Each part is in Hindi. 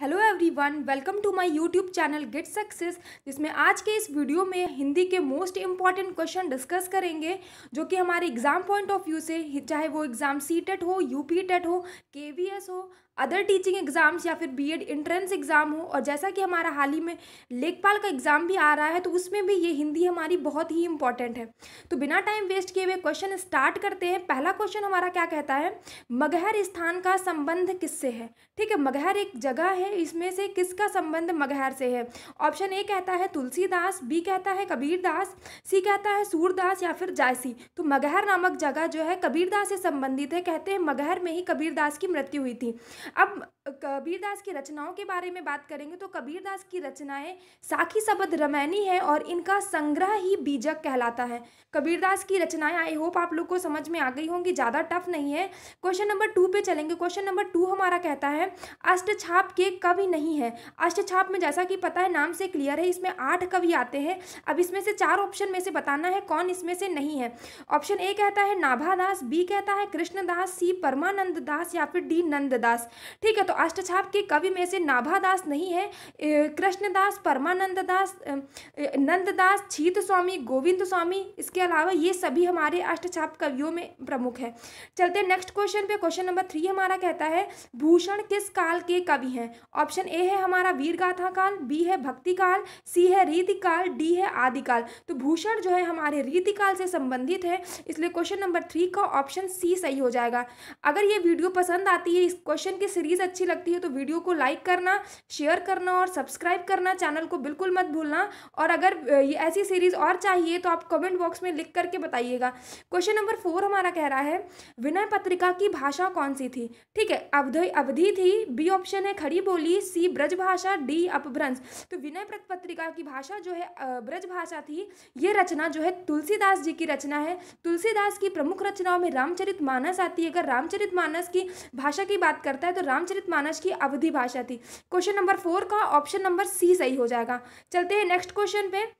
Hello everyone, welcome to my YouTube channel get success. जिसमें आज के इस वीडियो में हिंदी के मोस्ट इंपॉर्टेंट क्वेश्चन डिस्कस करेंगे, जो कि हमारे एग्जाम पॉइंट ऑफ व्यू से, चाहे वो एग्जाम सीटेट हो, यूपी टेट हो, केवीएस हो, अदर टीचिंग एग्जाम्स या फिर बीएड एंट्रेंस एग्जाम हो, और जैसा कि हमारा हाल ही में लेखपाल का एग्जाम भी आ रहा है, तो उसमें भी ये हिंदी हमारी बहुत ही इंपॉर्टेंट है। तो बिना टाइम वेस्ट किए हुए क्वेश्चन स्टार्ट करते हैं। पहला क्वेश्चन हमारा क्या कहता है, मगहर स्थान का संबंध किससे है। ठीक है, मगहर एक जगह है, इसमें से किसका संबंध मगहर से है। ऑप्शन ए कहता है तुलसीदास, बी कहता है कबीरदास, सी कहता है सूरदास या फिर जायसी। तो मगहर नामक जगह जो है कबीरदास से संबंधित है। कहते हैं मगहर में ही कबीरदास की मृत्यु हुई थी। अब कबीरदास की रचनाओं के बारे में बात करेंगे तो कबीरदास की रचनाएं साखी शबद रामायणी है और इनका संग्रह ही बीजक कहलाता है। कबीरदास की रचनाएं आई होप आप लोग को समझ में आ गई होंगी, ज़्यादा टफ नहीं है। क्वेश्चन नंबर 2 पे चलेंगे। क्वेश्चन नंबर 2 हमारा कहता है अष्टछाप के कवि नहीं है। अष्टछाप में जैसा कि पता है, नाम से क्लियर है, इसमें 8 कवि आते हैं। अब इसमें से 4 ऑप्शन में से बताना है कौन इसमें से नहीं है। ऑप्शन ए कहता है नाभादास, बी कहता है कृष्णदास, सी परमानंद दास या फिर डी नंददास। ठीक है, तो अष्टछाप के कवि में से नाभादास नहीं है, कृष्णदास, परमानंद दास, नंददास, छीत स्वामी, गोविंद स्वामी, इसके अलावा ये सभी हमारे अष्टछाप कवियों में प्रमुख है। चलते हैं नेक्स्ट क्वेश्चन पे। क्वेश्चन नंबर 3 हमारा कहता है भूषण किस काल के कवि हैं। ऑप्शन ए है हमारा वीरगाथा काल, बी है भक्ति काल, सी है रीतिकाल, डी है आदिकाल। तो भूषण जो है हमारे रीतिकाल से संबंधित है, इसलिए क्वेश्चन नंबर 3 का ऑप्शन सी सही हो जाएगा। अगर ये वीडियो पसंद आती है, इस क्वेश्चन की सीरीज अच्छी लगती है, तो वीडियो को लाइक करना, शेयर करना और सब्सक्राइब करना, चैनल को बिल्कुल मत भूलना। और अगर ये ऐसी सीरीज और चाहिए तो आप कमेंट बॉक्स में लिख करके बताइएगा। क्वेश्चन नंबर 4 हमारा कह रहा है विनय पत्रिका की भाषा कौन सी थी। ठीक है, अवधि थी, बी ऑप्शन है खड़ी बोली, सी ब्रज भाषा, डी अपभ्रंश। तो विनय पत्रिका की भाषा जो है ब्रज भाषा थी। ये रचना जो है तुलसीदास जी की रचना है। तुलसीदास की प्रमुख रचनाओं में रामचरितमानस आती है। अगर रामचरितमानस की भाषा की बात करता है तो रामचरितमानस की अवधि भाषा थी। क्वेश्चन नंबर 4 का ऑप्शन नंबर सी सही हो जाएगा। चलते हैं नेक्स्ट क्वेश्चन पे।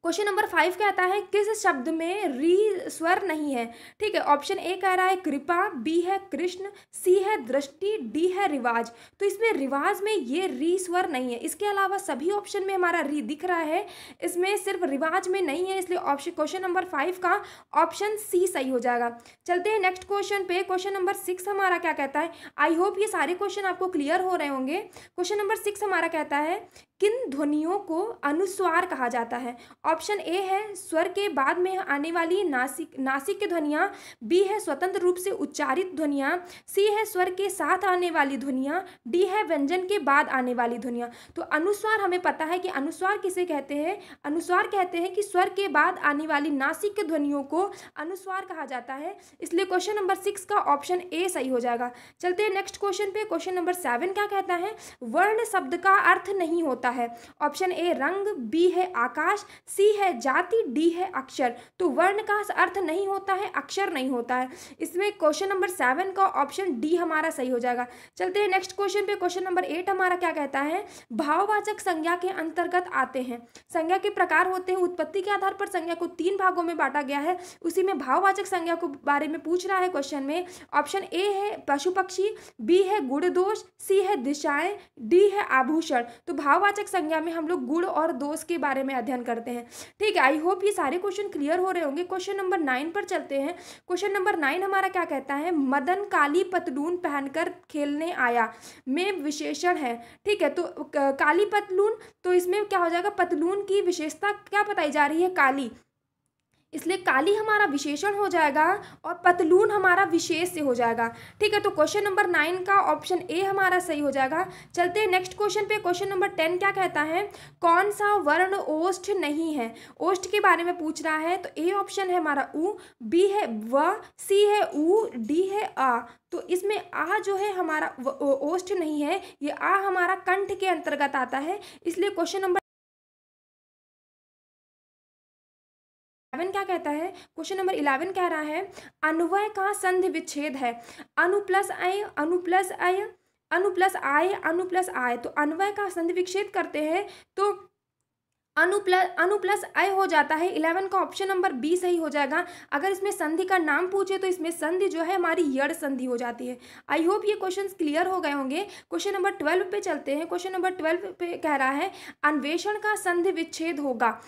क्वेश्चन नंबर 5 कहता है किस शब्द में री स्वर नहीं है। ठीक है, ऑप्शन ए कह रहा है कृपा, बी है कृष्ण, सी है दृष्टि, डी है रिवाज। तो इसमें रिवाज में ये री स्वर नहीं है। इसके अलावा सभी ऑप्शन में हमारा री दिख रहा है, इसमें सिर्फ रिवाज में नहीं है, इसलिए ऑप्शन क्वेश्चन नंबर 5 का ऑप्शन सी सही हो जाएगा। चलते हैं नेक्स्ट क्वेश्चन पे। क्वेश्चन नंबर 6 हमारा क्या कहता है, आई होप ये सारे क्वेश्चन आपको क्लियर हो रहे होंगे। क्वेश्चन नंबर 6 हमारा कहता है किन ध्वनियों को अनुस्वार कहा जाता है। ऑप्शन ए है स्वर के बाद में आने वाली नासिक ध्वनियाँ, बी है स्वतंत्र रूप से उच्चारित ध्वनियाँ, सी है स्वर के साथ आने वाली ध्वनियाँ, डी है व्यंजन के बाद आने वाली ध्वनियाँ। तो अनुस्वार हमें पता है कि अनुस्वार किसे कहते हैं। अनुस्वार कहते हैं कि स्वर के बाद आने वाली नासिक ध्वनियों को अनुस्वार कहा जाता है, इसलिए क्वेश्चन नंबर 6 का ऑप्शन ए सही हो जाएगा। चलते हैं नेक्स्ट क्वेश्चन पे। क्वेश्चन नंबर 7 क्या कहता है वर्ण शब्द का अर्थ नहीं होता है। ऑप्शन ए रंग, बी है आकाश, सी है जाति, डी है अक्षर। तो वर्ण का अर्थ नहीं होता है, अक्षर नहीं होता है, इसमें क्वेश्चन नंबर 7 का ऑप्शन डी हमारा सही हो जाएगा। चलते हैं नेक्स्ट क्वेश्चन पे। क्वेश्चन नंबर 8 हमारा क्या कहता है भाववाचक संज्ञा के अंतर्गत आते हैं। संज्ञा के प्रकार होते हैं, उत्पत्ति के आधार पर संज्ञा को 3 भागों में बांटा गया है, उसी में भाववाचक संज्ञा को बारे में पूछ रहा है क्वेश्चन में। ऑप्शन ए है पशु पक्षी, बी है गुण दोष, सी है दिशाएं, डी है आभूषण। तो भाववाचक संज्ञा में हम लोग गुण और दोष के बारे में अध्ययन करते हैं। ठीक है, आई होप ये सारे क्वेश्चन क्लियर हो रहे होंगे। क्वेश्चन नंबर 9 पर चलते हैं। क्वेश्चन नंबर 9 हमारा क्या कहता है मदन काली पतलून पहनकर खेलने आया में विशेषण है। ठीक है, तो काली पतलून, तो इसमें क्या हो जाएगा, पतलून की विशेषता क्या बताई जा रही है, काली, इसलिए काली हमारा विशेषण हो जाएगा और पतलून हमारा विशेष से हो जाएगा। ठीक है, तो क्वेश्चन नंबर 9 का ऑप्शन ए हमारा सही हो जाएगा। चलते हैं नेक्स्ट क्वेश्चन पे। क्वेश्चन नंबर 10 क्या कहता है कौन सा वर्ण ओष्ठ नहीं है। ओष्ठ के बारे में पूछ रहा है, तो ए ऑप्शन है हमारा उ, बी है व, सी है उ, डी है आ। तो इसमें आ जो है हमारा ओष्ठ नहीं है, ये आ हमारा कंठ के अंतर्गत आता है, इसलिए क्वेश्चन नंबर 11 क्या कहता है, क्वेश्चन नंबर 11 कह रहा है अन्वय का संधि विच्छेद है। अनु प्लस आय, अनु प्लस आय, अनु प्लस आय, अनु प्लस आय। तो अन्वय का संधि विच्छेद करते हैं तो अनु प्लस अय हो जाता है। 11 का ऑप्शन नंबर बी सही हो जाएगा। अगर इसमें संधि का नाम पूछे तो इसमें संधि जो है हमारी यड़ संधि हो जाती है। आई होप ये क्वेश्चंस क्लियर हो गए होंगे। क्वेश्चन नंबर 12 पे चलते हैं। क्वेश्चन नंबर 12 पे कह रहा है अन्वेषण का संधि विच्छेद होगा।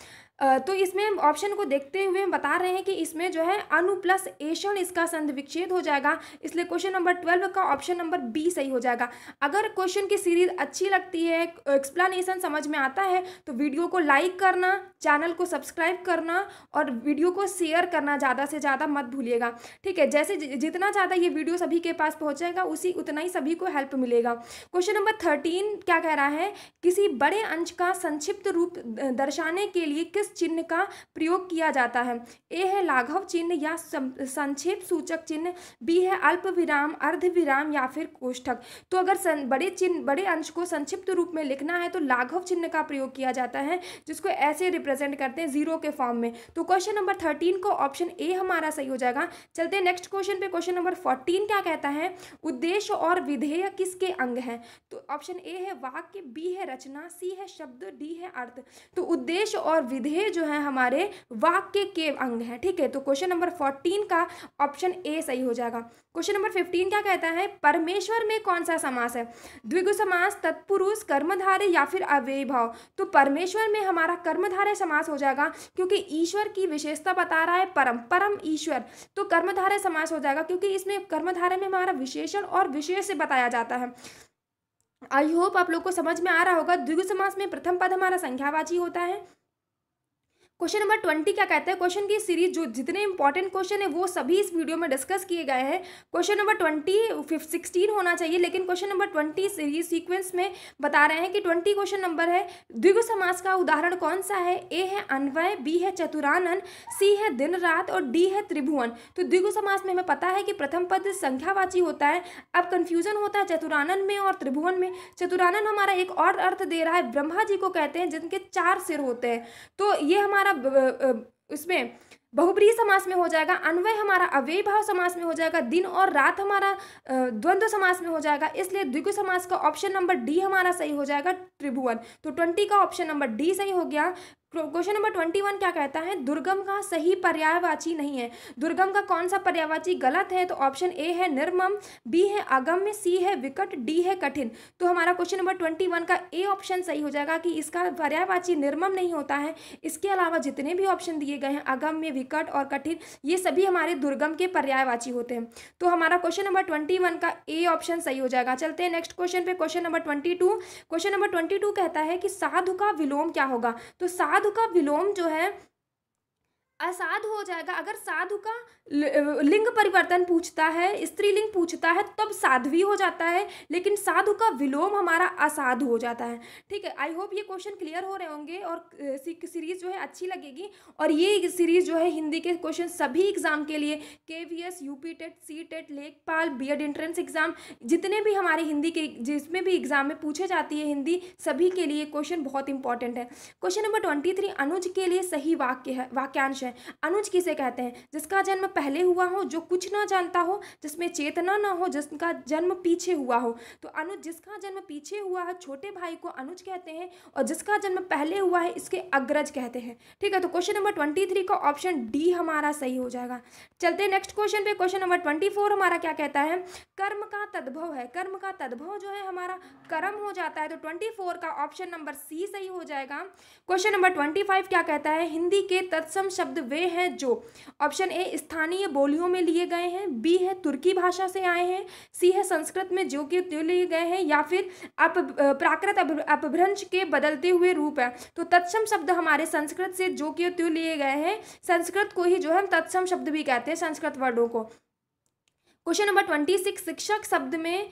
तो इसमें ऑप्शन को देखते हुए हम बता रहे हैं कि इसमें जो है अनु प्लस एषण इसका संधि विच्छेद हो जाएगा, इसलिए क्वेश्चन नंबर 12 का ऑप्शन नंबर बी सही हो जाएगा। अगर क्वेश्चन की सीरीज अच्छी लगती है, एक्सप्लेनेशन समझ में आता है तो वीडियो को लाइक करना, चैनल को सब्सक्राइब करना और वीडियो को शेयर करना ज़्यादा से ज़्यादा मत भूलिएगा, ठीक है। जैसे जितना ज़्यादा ये वीडियो सभी के पास पहुँचेगा उतना ही सभी को हेल्प मिलेगा। क्वेश्चन नंबर 13 क्या कह रहा है, किसी बड़े अंश का संक्षिप्त रूप दर्शाने के लिए किस चिन्ह का प्रयोग किया जाता है। ए है लाघव चिन्ह या संक्षेप सूचक चिन्ह, बी है अल्प विराम, अर्ध विराम या फिर कोष्ठक। तो अगर बड़े अंश को संक्षिप्त रूप में लिखना है तो लाघव चिन्ह का प्रयोग किया जाता है, जिसको ऐसे रिप्रेजेंट करते हैं जीरो के फॉर्म में। तो क्वेश्चन नंबर 13 को ऑप्शन ए हमारा सही हो जाएगा। चलते हैं नेक्स्ट क्वेश्चन पे। क्वेश्चन नंबर 14 क्या कहता है, उद्देश्य और विधेय किसके अंग हैं। तो ऑप्शन ए है वाक्य, बी है रचना, सी है शब्द, डी है अर्थ। तो उद्देश्य और विधेय जो है हमारे वाक्य के अंग है, ठीक है। तो क्वेश्चन नंबर 14 का ऑप्शन ए सही हो जाएगा। क्वेश्चन नंबर 15 क्या कहता है, परमेश्वर में कौन सा समास है। द्विगु समास, तत्पुरुष, कर्मधारय या फिर अव्ययी भाव। तो परमेश्वर में हमारा कर्मधारय समास हो जाएगा, क्योंकि ईश्वर की विशेषता बता रहा है परम ईश्वर। तो कर्मधारय समास हो जाएगा, क्योंकि इसमें कर्मधारय में हमारा विशेषण और विशेष से बताया जाता है। आई होप आप लोग को समझ में आ रहा होगा। द्विगु समास में प्रथम पद हमारा संख्यावाची होता है। क्वेश्चन नंबर 20 क्या कहता है, क्वेश्चन की सीरीज जो जितने इंपॉर्टेंट क्वेश्चन है वो सभी इस वीडियो में डिस्कस किए गए हैं। क्वेश्चन नंबर 16 होना चाहिए, लेकिन क्वेश्चन नंबर 20 सीरीज सीक्वेंस में बता रहे हैं कि 20 क्वेश्चन नंबर है। द्विगु समास का उदाहरण कौन सा है। ए है अन्वय, बी है चतुरानन, सी है दिन रात और डी है त्रिभुवन। तो द्विगु समास में हमें पता है कि प्रथम पद संख्यावाची होता है। अब कंफ्यूजन होता है चतुरानन में और त्रिभुवन में। चतुरानन हमारा एक और अर्थ दे रहा है, ब्रह्मा जी को कहते हैं जिनके 4 सिर होते हैं। तो ये हमारा इसमें बहुब्रीहि समास में हो जाएगा। अन्वय हमारा अव्ययी भाव समास में हो जाएगा। दिन और रात हमारा द्वंद्व समास में हो जाएगा। इसलिए द्विगु समास का ऑप्शन नंबर डी हमारा सही हो जाएगा, त्रिभुवन। तो 20 का ऑप्शन नंबर डी सही हो गया। क्वेश्चन नंबर 21 क्या कहता है, दुर्गम का सही पर्यायवाची नहीं है। दुर्गम का कौन सा पर्यायवाची गलत है। तो ऑप्शन ए है निर्मम, बी है अगम्य, सी है विकट, डी है कठिन। तो हमारा क्वेश्चन नंबर 21 का ए ऑप्शन सही हो जाएगा कि इसका पर्यायवाची निर्मम नहीं होता है। इसके अलावा जितने भी ऑप्शन दिए गए हैं अगम्य, विकट और कठिन, ये सभी हमारे दुर्गम के पर्यायवाची होते हैं। तो हमारा क्वेश्चन नंबर 21 का ए ऑप्शन सही हो जाएगा। चलते हैं नेक्स्ट क्वेश्चन पे। Question number 22। क्वेश्चन नंबर 22 कहता है कि साधु का विलोम क्या होगा। तो साधु का विलोम जो है असाधु हो जाएगा। अगर साधु का लिंग परिवर्तन पूछता है, स्त्रीलिंग पूछता है, तब साध्वी हो जाता है, लेकिन साधु का विलोम हमारा असाधु हो जाता है, ठीक है। आई होप ये क्वेश्चन क्लियर हो रहे होंगे और सीरीज जो है अच्छी लगेगी। और ये सीरीज जो है हिंदी के क्वेश्चन सभी एग्जाम के लिए, KVS, UP टेट, CTET, लेखपाल, BEd एंट्रेंस एग्जाम, जितने भी हमारे हिंदी के जिसमें भी एग्जाम में पूछे जाती है हिंदी, सभी के लिए क्वेश्चन बहुत इंपॉर्टेंट है। क्वेश्चन नंबर 23, अनुज के लिए सही वाक्य है, वाक्यांश है। अनुज किसे कहते हैं, जिसका जन्म पहले हुआ हो, जो कुछ ना जानता हो, जिसमें चेतना ना हो, जिसका जन्म पीछे हुआ हो। तो अनुज जिसका जन्म पीछे हुआ है, छोटे भाई को अनुज कहते हैं, और जिसका जन्म पहले हुआ है इसके अग्रज कहते हैं, ठीक है। तो क्वेश्चन नंबर 23 का ऑप्शन डी हमारा सही हो जाएगा। चलते हैं नेक्स्ट क्वेश्चन पे। क्वेश्चन नंबर 24 हमारा क्या कहता है, कर्म का तद्भव है। कर्म का तद्भव जो है हमारा कर्म हो जाता है। तो 24 का ऑप्शन नंबर सी सही हो जाएगा। क्वेश्चन नंबर 25 क्या कहता है, हिंदी के तत्सम शब्द वे हैं जो। ऑप्शन ए स्थानीय बोलियों में लिए गए हैं, बी है तुर्की भाषा से आए हैं, सी है संस्कृत में जो कि लिए गए हैं, या फिर प्राकृत अपभ्रंश के बदलते हुए रूप है। तो तत्सम शब्द हमारे संस्कृत से जो कि लिए गए हैं। संस्कृत को ही जो है हम तत्सम शब्द भी कहते हैं, संस्कृत वर्डों को। क्वेश्चन नंबर 26, शिक्षक शब्द में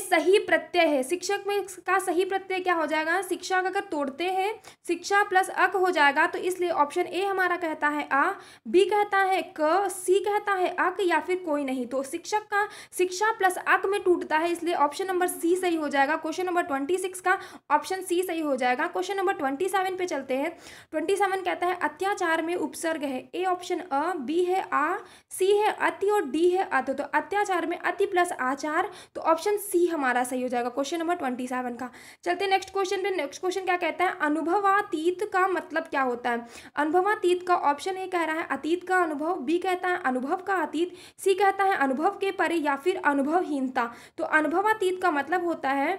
सही प्रत्यय है। शिक्षक में का सही प्रत्यय क्या हो जाएगा, शिक्षक अगर तोड़ते हैं शिक्षा प्लस अक हो जाएगा, तो इसलिए ऑप्शन ए हमारा कहता है आ, बी कहता है क, सी कहता है अक, या फिर कोई नहीं। तो शिक्षक का शिक्षा प्लस अक में टूटता है, इसलिए ऑप्शन नंबर सी सही हो जाएगा। क्वेश्चन नंबर 26 का ऑप्शन सी सही हो जाएगा। क्वेश्चन नंबर 27 पे चलते हैं। 27 कहता है अत्याचार में उपसर्ग है। ए ऑप्शन अ, बी है आ, सी है अति और डी है अत। तो अत्याचार में अति प्लस आचार, तो ऑप्शन सी हमारा सही हो जाएगा क्वेश्चन नंबर 27 का। चलते नेक्स्ट क्वेश्चन पे। नेक्स्ट क्वेश्चन क्या कहता है, अनुभवातीत का मतलब क्या होता है। अनुभवातीत का ऑप्शन ए कह रहा है अतीत का अनुभव, बी कहता है अनुभव का अतीत, सी कहता है अनुभव के परे, या फिर अनुभवहीनता। तो अनुभवातीत का मतलब होता है,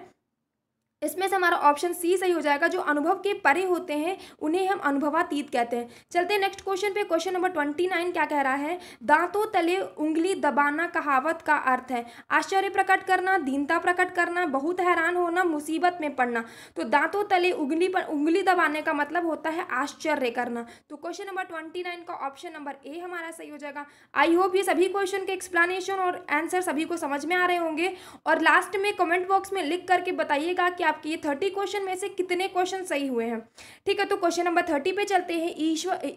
इसमें से हमारा ऑप्शन सी सही हो जाएगा, जो अनुभव के परे होते हैं उन्हें हम अनुभवातीत कहते हैं। चलते हैं नेक्स्ट क्वेश्चन पे। क्वेश्चन नंबर 29 क्या कह रहा है, दांतों तले उंगली दबाना कहावत का अर्थ है आश्चर्य प्रकट करना, दीनता प्रकट करना, बहुत हैरान होना, मुसीबत में पड़ना। तो दांतों तले उंगली पर उंगली दबाने का मतलब होता है आश्चर्य करना। तो क्वेश्चन नंबर 29 का ऑप्शन नंबर ए हमारा सही हो जाएगा। आई होप ये सभी क्वेश्चन के एक्सप्लेनेशन और आंसर सभी को समझ में आ रहे होंगे, और लास्ट में कमेंट बॉक्स में लिख करके बताइएगा कि आपके ये 30 क्वेश्चन में से कितने क्वेश्चन सही हुए हैं। ठीक है, तो क्वेश्चन नंबर 30 पे चलते हैं।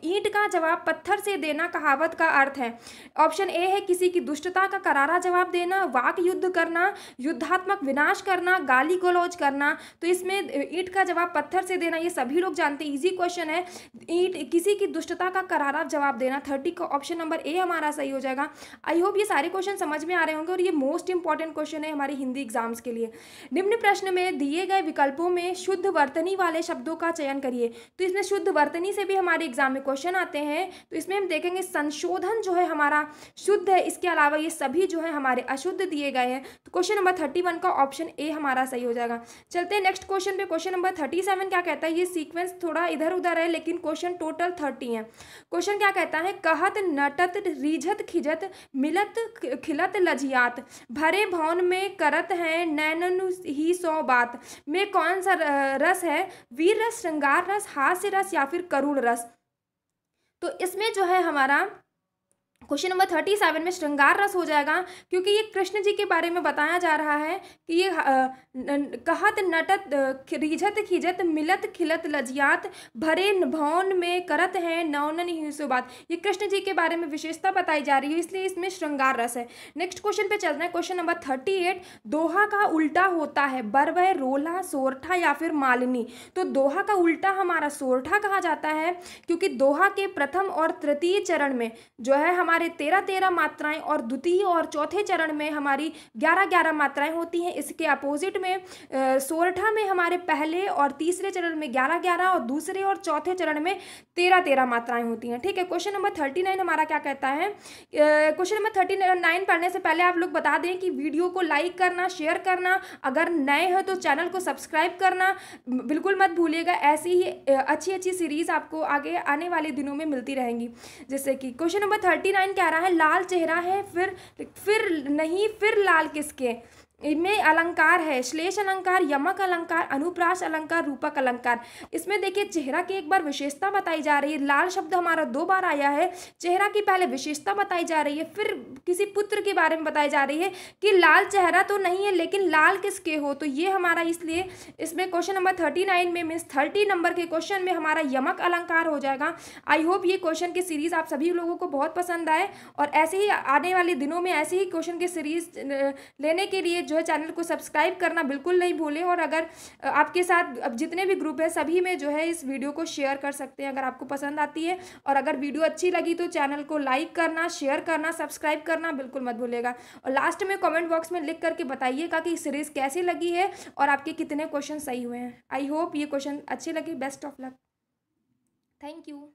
ईंट का जवाब पत्थर से देना कहावत का अर्थ है। ऑप्शन ए है किसी की दुष्टता का करारा जवाब देना, वाक युद्ध करना, युद्धात्मक विनाश करना, गाली गलौज करना। तो इसमें ईंट का जवाब पत्थर से देना ये सभी लोग जानते हैं, इजी क्वेश्चन है। ईंट किसी की दुष्टता का करारा जवाब देना, 30 का ऑप्शन नंबर ए हमारा सही हो जाएगा। आई होप ये सारे क्वेश्चन समझ में आ रहे होंगे, और ये मोस्ट इंपॉर्टेंट क्वेश्चन है हमारे हिंदी एग्जाम्स के लिए। निम्न प्रश्न में दिए गए विकल्पों में शुद्ध वर्तनी वाले शब्दों का चयन करिए। तो इसमें शुद्ध वर्तनी से भी हमारे एग्जाम में क्वेश्चन आते हैं, तो इसमें हम देखेंगे संशोधन जो है हमारा शुद्ध है, इसके अलावा ये सभी जो है हमारे अशुद्ध दिए गए हैं। तो क्वेश्चन नंबर 31 का ऑप्शन ए हमारा सही हो जाएगा। चलते हैं नेक्स्ट क्वेश्चन पे। क्वेश्चन नंबर 37 क्या कहता है, ये सीक्वेंस थोड़ा इधर उधर है लेकिन क्वेश्चन टोटल 30 है। क्वेश्चन क्या कहता है, कहत नटत रीझत खिजत मिलत खिलत लजियात, भरे भवन में करत है नैनन ही सौ बात, में कौन सा रस है, वीर रस, श्रृंगार रस, हास्य रस, या फिर करुण रस। तो इसमें जो है हमारा क्वेश्चन नंबर 37 में श्रृंगार रस हो जाएगा, क्योंकि ये कृष्ण जी के बारे में बताया जा रहा है कि ये कहत नटत रीझत खिजत मिलत खिलत लजियात, भरे भवन में करत है नौनन ही सो बात। ये कृष्ण जी के बारे में विशेषता बताई जा रही है, इसलिए इसमें श्रृंगार रस है। नेक्स्ट क्वेश्चन पे चलना है। क्वेश्चन नंबर 38, दोहा का उल्टा होता है बरवह, रोला, सोरठा, या फिर मालिनी। तो दोहा का उल्टा हमारा सोरठा कहा जाता है, क्योंकि दोहा के प्रथम और तृतीय चरण में जो है हमारे 13 मात्राएं, और द्वितीय और चौथे चरण में हमारी 11 मात्राएं होती हैं। इसके अपोजिट में सोरठा में हमारे पहले और तीसरे चरण में 11 और दूसरे और चौथे चरण में 13 मात्राएं होती हैं। ठीक है, क्वेश्चन नंबर 39 हमारा क्या कहता है। क्वेश्चन नंबर 39 पढ़ने से पहले आप लोग बता दें कि वीडियो को लाइक करना, शेयर करना, अगर नए हो तो चैनल को सब्सक्राइब करना बिल्कुल मत भूलिएगा। ऐसी ही अच्छी सीरीज आपको आगे आने वाले दिनों में मिलती रहेंगी। जैसे कि क्वेश्चन नंबर 39 कह रहा है, लाल चेहरा है फिर नहीं, फिर लाल किसके, इनमें अलंकार है श्लेष अलंकार, यमक अलंकार, अनुप्रास अलंकार, रूपक अलंकार। इसमें देखिए चेहरा की एक बार विशेषता बताई जा रही है, लाल शब्द हमारा 2 बार आया है। चेहरा की पहले विशेषता बताई जा रही है, फिर किसी पुत्र के बारे में बताई जा रही है कि लाल चेहरा तो नहीं है लेकिन लाल किसके हो। तो ये हमारा इसलिए इसमें क्वेश्चन नंबर 39 में मीन्स 30 नंबर के क्वेश्चन में हमारा यमक अलंकार हो जाएगा। आई होप ये क्वेश्चन की सीरीज आप सभी लोगों को बहुत पसंद आए, और ऐसे ही आने वाले दिनों में ऐसे ही क्वेश्चन की सीरीज लेने के लिए जो है चैनल को सब्सक्राइब करना बिल्कुल नहीं भूलें। और अगर आपके साथ अब जितने भी ग्रुप है सभी में जो है इस वीडियो को शेयर कर सकते हैं अगर आपको पसंद आती है। और अगर वीडियो अच्छी लगी तो चैनल को लाइक करना, शेयर करना, सब्सक्राइब करना बिल्कुल मत भूलिएगा। और लास्ट में कमेंट बॉक्स में लिख करके बताइएगा कि सीरीज कैसी लगी है और आपके कितने क्वेश्चन सही हुए हैं। आई होप ये क्वेश्चन अच्छे लगे। Best of luck. Thank you.